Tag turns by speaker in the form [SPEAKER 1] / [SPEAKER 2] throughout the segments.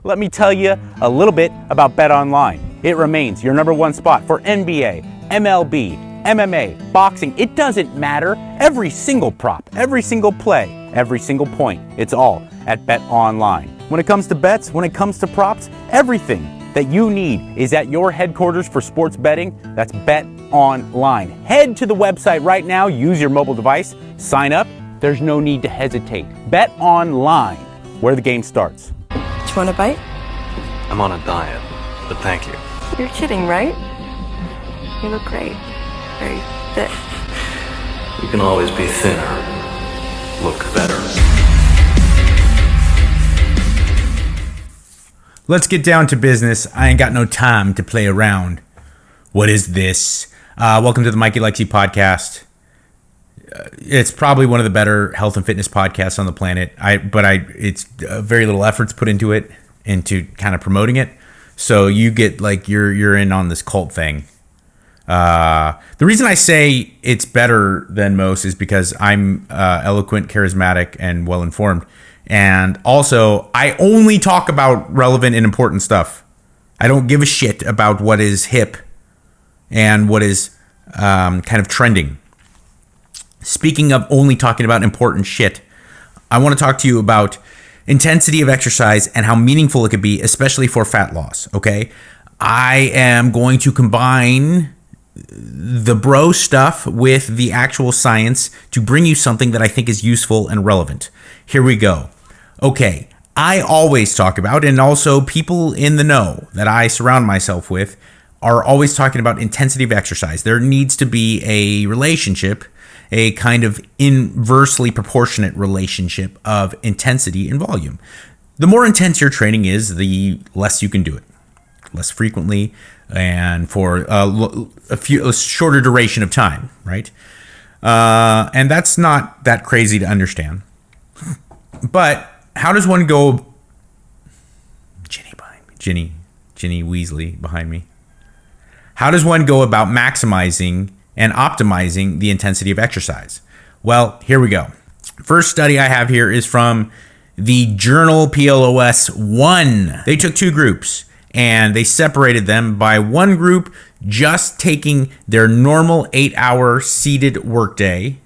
[SPEAKER 1] let me tell you a little bit about BetOnline. It remains your number one spot for NBA, MLB, MMA, boxing. It doesn't matter. Every single prop, every single play, every single point, it's all at BetOnline. When it comes to bets, when it comes to props, everything that you need is at your headquarters for sports betting. That's BetOnline. Head to the website right now, use your mobile device, sign up. There's no need to hesitate. BetOnline, where the game starts.
[SPEAKER 2] Do you want a bite?
[SPEAKER 3] I'm on a diet, but thank you.
[SPEAKER 2] You're kidding, right? You look great. Very thick.
[SPEAKER 3] You can always be thinner. Look better.
[SPEAKER 4] Let's get down to business. I ain't got no time to play around. What is this? Welcome to the Mikey Lexi podcast. It's probably one of the better health and fitness podcasts on the planet. It's very little efforts put into it, into kind of promoting it. So you get like you're in on this cult thing. The reason I say it's better than most is because I'm eloquent, charismatic, and well informed. And also, I only talk about relevant and important stuff. I don't give a shit about what is hip and what is kind of trending. Speaking of only talking about important shit, I want to talk to you about intensity of exercise and how meaningful it could be, especially for fat loss, okay? I am going to combine the bro stuff with the actual science to bring you something that I think is useful and relevant. Here we go. Okay, I always talk about, and also people in the know that I surround myself with are always talking about intensity of exercise. There needs to be a relationship, a kind of inversely proportionate relationship of intensity and volume. The more intense your training is, the less you can do it. Less frequently and for a shorter duration of time, right? And that's not that crazy to understand. But how does one go? Ginny behind me. Ginny Weasley behind me. How does one go about maximizing and optimizing the intensity of exercise? Well, here we go. First study I have here is from the journal PLOS 1. They took two groups and they separated them by one group just taking their normal 8-hour seated workday,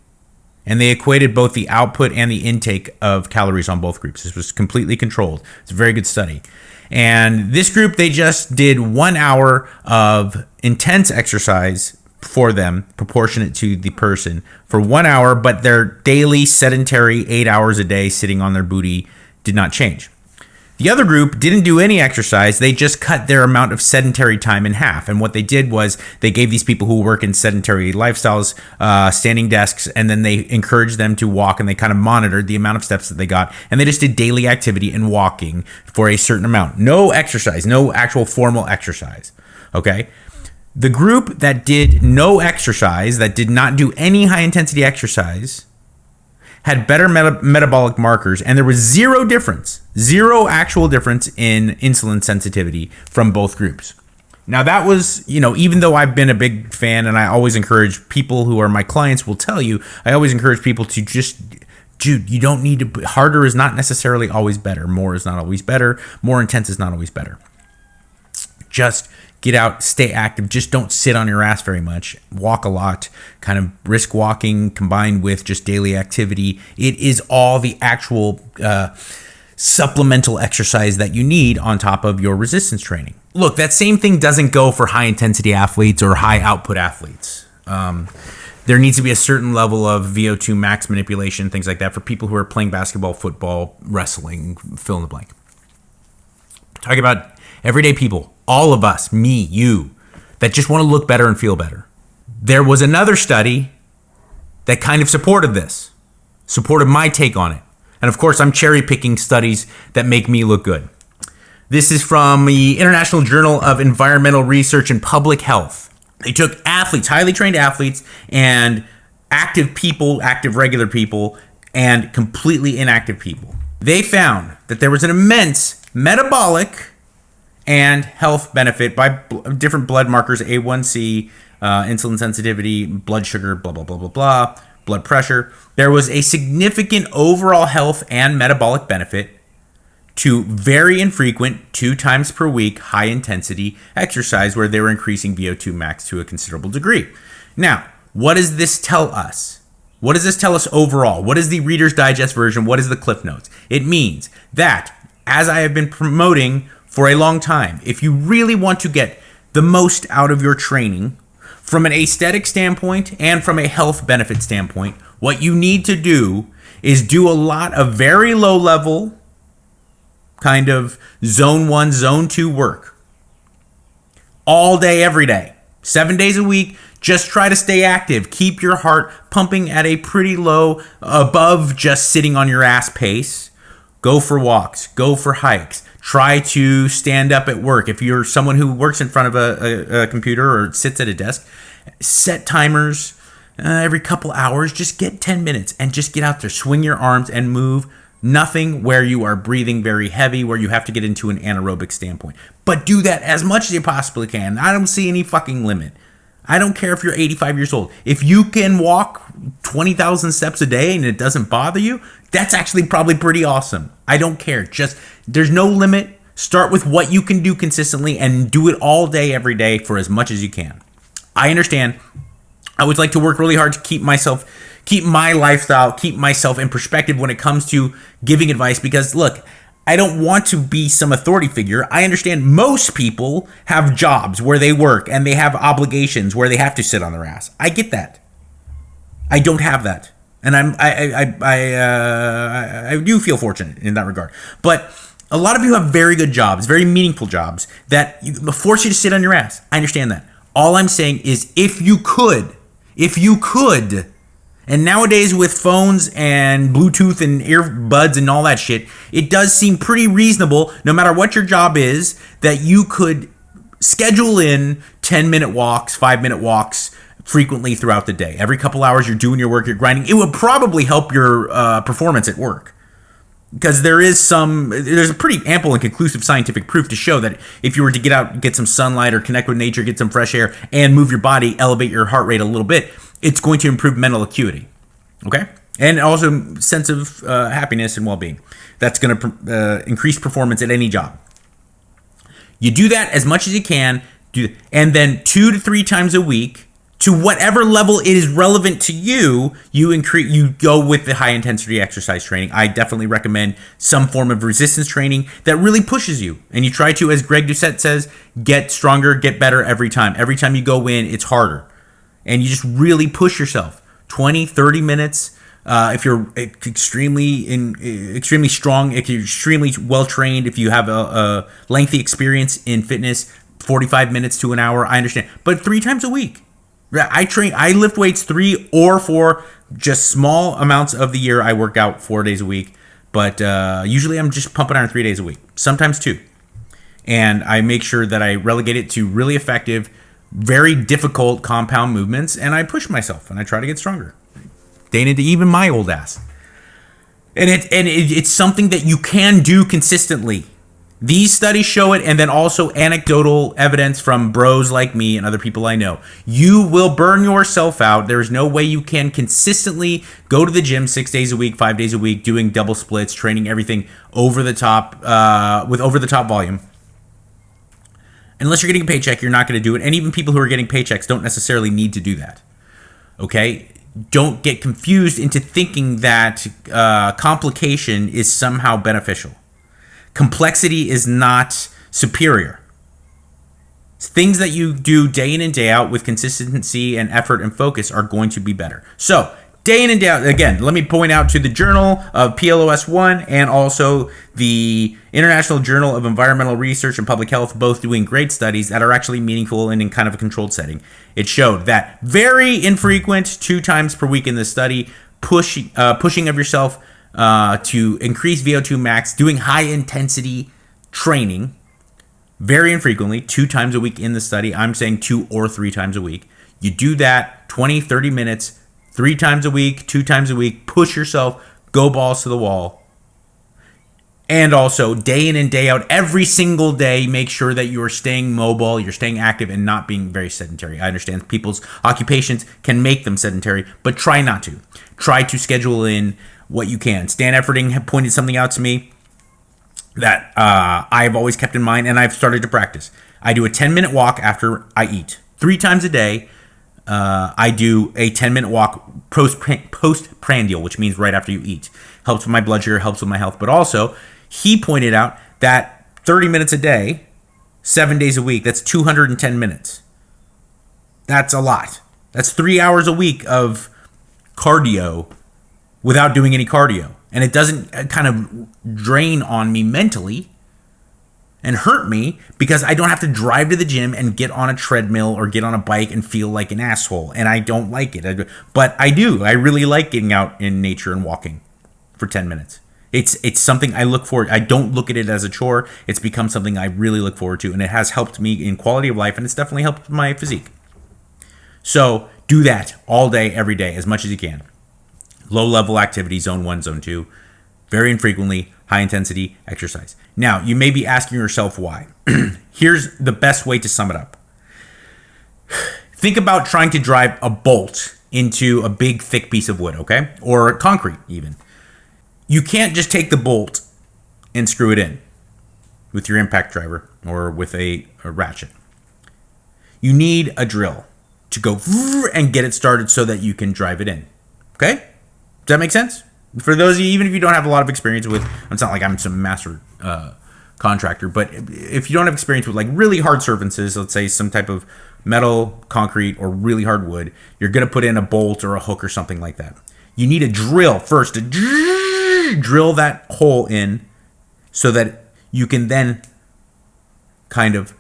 [SPEAKER 4] and they equated both the output and the intake of calories on both groups. This was completely controlled. It's a very good study. And this group, they just did 1 hour of intense exercise for them, proportionate to the person, for 1 hour, but their daily sedentary 8 hours a day sitting on their booty did not change. The other group didn't do any exercise. They just cut their amount of sedentary time in half. And what they did was they gave these people who work in sedentary lifestyles standing desks, and then they encouraged them to walk, and they kind of monitored the amount of steps that they got. And they just did daily activity and walking for a certain amount. No exercise, no actual formal exercise. Okay? The group that did no exercise, that did not do any high intensity exercise, had better metabolic markers, and there was zero actual difference in insulin sensitivity from both groups. Now that was, even though I've been a big fan and I always encourage people who are my clients will tell you, I always encourage people to just, dude, you don't need to, harder is not necessarily always better. More is not always better. More intense is not always better. Just get out, stay active. Just don't sit on your ass very much. Walk a lot, kind of brisk walking combined with just daily activity. It is all the actual supplemental exercise that you need on top of your resistance training. Look, that same thing doesn't go for high intensity athletes or high output athletes. There needs to be a certain level of VO2 max manipulation, things like that, for people who are playing basketball, football, wrestling, fill in the blank. Talking about everyday people, all of us, me, you, that just want to look better and feel better. There was another study that kind of supported this, supported my take on it. And of course, I'm cherry picking studies that make me look good. This is from the International Journal of Environmental Research and Public Health. They took athletes, highly trained athletes, and active people, active regular people, and completely inactive people. They found that there was an immense metabolic and health benefit by different blood markers, A1C, insulin sensitivity, blood sugar, blah, blah, blah, blah, blah, blood pressure. There was a significant overall health and metabolic benefit to very infrequent, 2 times per week, high intensity exercise where they were increasing VO2 max to a considerable degree. Now, what does this tell us? What does this tell us overall? What is the Reader's Digest version? What is the Cliff Notes? It means that, as I have been promoting for a long time, if you really want to get the most out of your training from an aesthetic standpoint and from a health benefit standpoint, what you need to do is do a lot of very low level kind of zone 1, zone 2 work all day, every day, 7 days a week. Just try to stay active. Keep your heart pumping at a pretty low, above just sitting on your ass pace. Go for walks. Go for hikes. Try to stand up at work. If you're someone who works in front of a computer or sits at a desk, set timers every couple hours. Just get 10 minutes and just get out there. Swing your arms and move. Nothing where you are breathing very heavy, where you have to get into an anaerobic standpoint. But do that as much as you possibly can. I don't see any fucking limit. I don't care if you're 85 years old. If you can walk 20,000 steps a day and it doesn't bother you, that's actually probably pretty awesome. I don't care. Just, there's no limit. Start with what you can do consistently and do it all day, every day for as much as you can. I understand. I would like to work really hard to keep my lifestyle, keep myself in perspective when it comes to giving advice, because look, I don't want to be some authority figure. I understand most people have jobs where they work and they have obligations where they have to sit on their ass. I get that. I don't have that, and I do feel fortunate in that regard. But a lot of you have very good jobs, very meaningful jobs that force you to sit on your ass. I understand that. All I'm saying is, if you could. And nowadays with phones and Bluetooth and earbuds and all that shit, it does seem pretty reasonable, no matter what your job is, that you could schedule in 10-minute walks, 5-minute walks frequently throughout the day. Every couple hours you're doing your work, you're grinding. It would probably help your performance at work. Because there's a pretty ample and conclusive scientific proof to show that if you were to get out, get some sunlight or connect with nature, get some fresh air, and move your body, elevate your heart rate a little bit, it's going to improve mental acuity, okay? And also sense of happiness and well-being. That's going to increase performance at any job. You do that as much as you can, and then 2 to 3 times a week, to whatever level it is relevant to you, you go with the high-intensity exercise training. I definitely recommend some form of resistance training that really pushes you. And you try to, as Greg Doucette says, get stronger, get better every time. Every time you go in, it's harder. And you just really push yourself. 20, 30 minutes. If you're extremely strong, if you're extremely well-trained, if you have a lengthy experience in fitness, 45 minutes to an hour, I understand. But 3 times a week. I lift weights 3 or 4, just small amounts of the year. I work out 4 days a week, but usually I'm just pumping iron 3 days a week, sometimes 2. And I make sure that I relegate it to really effective, very difficult compound movements, and I push myself and I try to get stronger. Day into even my old ass. And it's something that you can do consistently. These studies show it, and then also anecdotal evidence from bros like me and other people I know. You will burn yourself out. There is no way you can consistently go to the gym 6 days a week, 5 days a week, doing double splits, training everything over the top, with over the top volume. Unless you're getting a paycheck, you're not going to do it. And even people who are getting paychecks don't necessarily need to do that. Okay? Don't get confused into thinking that complication is somehow beneficial. Complexity is not superior. Things that you do day in and day out with consistency and effort and focus are going to be better. So, day in and day out, again, let me point out to the Journal of PLOS1 and also the International Journal of Environmental Research and Public Health, both doing great studies that are actually meaningful and in kind of a controlled setting. It showed that very infrequent, 2 times per week in this study, pushing of yourself to increase VO2 max, doing high intensity training very infrequently, 2 times a week in the study. I'm saying 2 or 3 times a week. You do that 20, 30 minutes, 3 times a week, 2 times a week, push yourself, go balls to the wall. And also day in and day out, every single day, make sure that you are staying mobile, you're staying active and not being very sedentary. I understand people's occupations can make them sedentary, but try not to. Try to schedule in what you can. Stan Efferding pointed something out to me that I've always kept in mind and I've started to practice. I do a 10-minute walk after I eat. 3 times a day, I do a 10-minute walk postprandial, which means right after you eat. Helps with my blood sugar, helps with my health. But also, he pointed out that 30 minutes a day, 7 days a week, that's 210 minutes. That's a lot. That's 3 hours a week of cardio without doing any cardio. And it doesn't kind of drain on me mentally and hurt me because I don't have to drive to the gym and get on a treadmill or get on a bike and feel like an asshole. And I don't like it. But I do. I really like getting out in nature and walking for 10 minutes. It's something I look forward. I don't look at it as a chore. It's become something I really look forward to. And it has helped me in quality of life. And it's definitely helped my physique. So do that all day, every day, as much as you can. Low level activity, zone 1, zone 2. Very infrequently, high intensity exercise. Now, you may be asking yourself why. Here's the best way to sum it up. Think about trying to drive a bolt into a big, thick piece of wood, okay? Or concrete, even. You can't just take the bolt and screw it in with your impact driver or with a ratchet. You need a drill to go and get it started so that you can drive it in, okay? Does that make sense? For those of you, even if you don't have a lot of experience with, it's not like I'm some master contractor, but if you don't have experience with like really hard surfaces, let's say some type of metal, concrete, or really hard wood, you're going to put in a bolt or a hook or something like that. You need a drill first to drill that hole in so that you can then kind of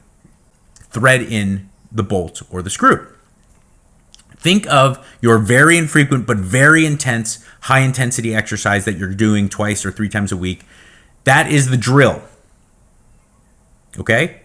[SPEAKER 4] thread in the bolt or the screw. Think of your very infrequent but very intense, high intensity exercise that you're doing twice or 3 times a week. That is the drill. Okay?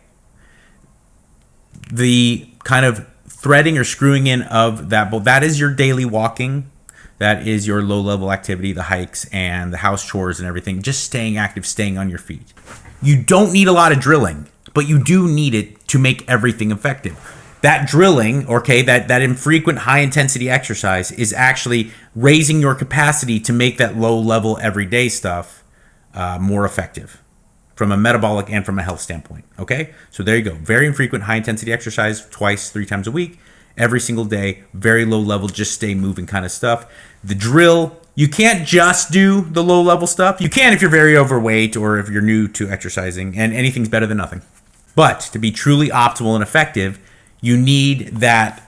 [SPEAKER 4] The kind of threading or screwing in of that bolt, that is your daily walking. That is your low level activity, the hikes and the house chores and everything. Just staying active, staying on your feet. You don't need a lot of drilling, but you do need it to make everything effective. That drilling, okay, that infrequent high-intensity exercise is actually raising your capacity to make that low-level everyday stuff more effective from a metabolic and from a health standpoint, okay? So there you go. Very infrequent high-intensity exercise twice, 3 times a week, every single day, very low-level, just stay moving kind of stuff. The drill, you can't just do the low-level stuff. You can if you're very overweight or if you're new to exercising, and anything's better than nothing. But to be truly optimal and effective, you need that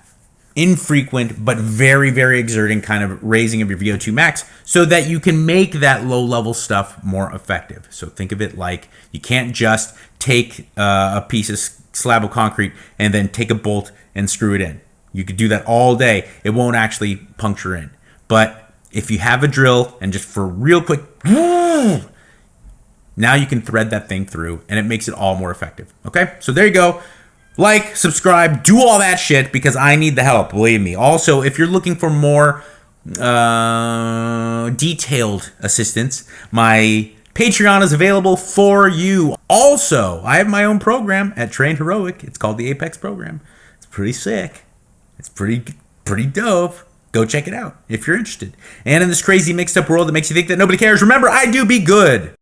[SPEAKER 4] infrequent but very, very exerting kind of raising of your VO2 max so that you can make that low-level stuff more effective. So think of it like you can't just take a piece of slab of concrete and then take a bolt and screw it in. You could do that all day. It won't actually puncture in. But if you have a drill and just for real quick, now you can thread that thing through and it makes it all more effective. Okay? So there you go. Like, subscribe, do all that shit because I need the help, believe me. Also, if you're looking for more detailed assistance, my Patreon is available for you. Also, I have my own program at Train Heroic. It's called the Apex Program. It's pretty sick. It's pretty dope. Go check it out if you're interested. And in this crazy mixed up world that makes you think that nobody cares, remember, I do be good.